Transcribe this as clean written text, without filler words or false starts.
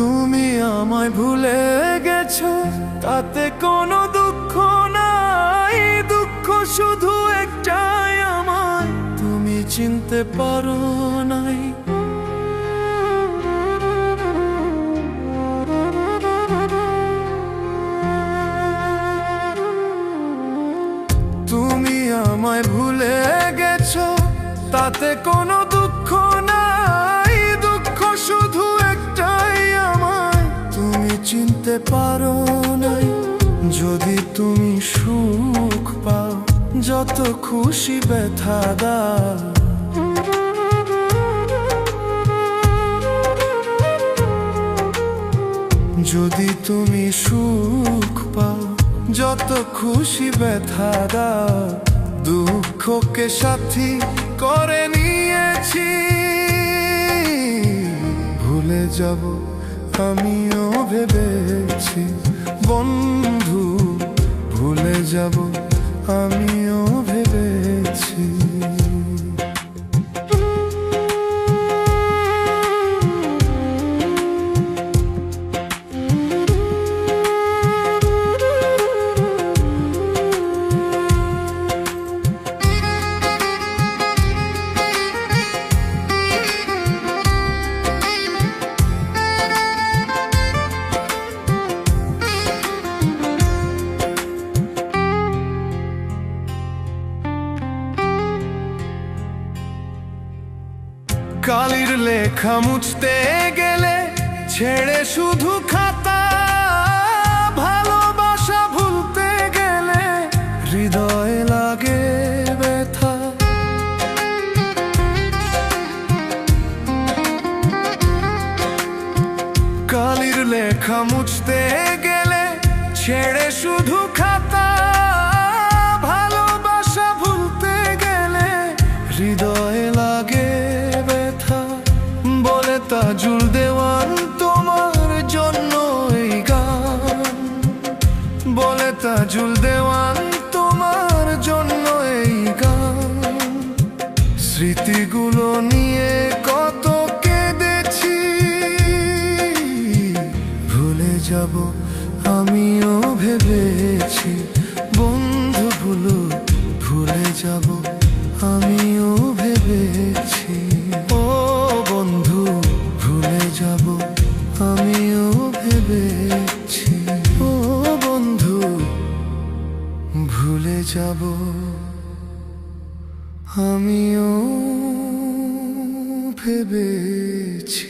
তুমি আমায় ভুলে গেছো, তাতে কোনো দুঃখ নাই। দুঃখ শুধু একটাই, আমায় তুমি চিনতে পারো নাই। তুমি আমায় ভুলে গেছো, তাতে কোনো দুঃখ নাই। দুঃখ শুধু একটাই, আমায় তুমি চিনতে পারো নাই। যদি তুমি সুখ পাও, যত খুশি ব্যথা দাও। যদি তুমি সুখ পাও, যত খুশি ব্যথা দাও। দুঃখকে সাথী করে নিয়েছি, ভুলে যাব আমিও ভেবেছি। বন্ধু, ভুলে যাব আমিও ভেবেছি। কালির লেখা মুছতে গেলে ছেড়ে শুধু খাতা। ভালোবাসা ভুলতে গেলে হৃদয়ে লাগে ব্যথা। কালির লেখা মুছতে গেলে ছেড়ে শুধু খাতা। ভালোবাসা ভুলতে গেলে হৃদয়ে লাগে বলে তাজুল দেওয়ান তোমার জন্য এই গান। বলে তাজুল দেওয়ান তোমার জন্য এই গান। স্মৃতিগুলো নিয়ে কত কেঁদেছি, ভুলে যাব আমিও ভেবেছি। বন্ধু ভুলো, ভুলে যাব আমিও ভেবেছি। ও বন্ধু, ভুলে যাব আমিও ভেবেছি। ও বন্ধু, ভুলে যাব আমিও ভেবেছি।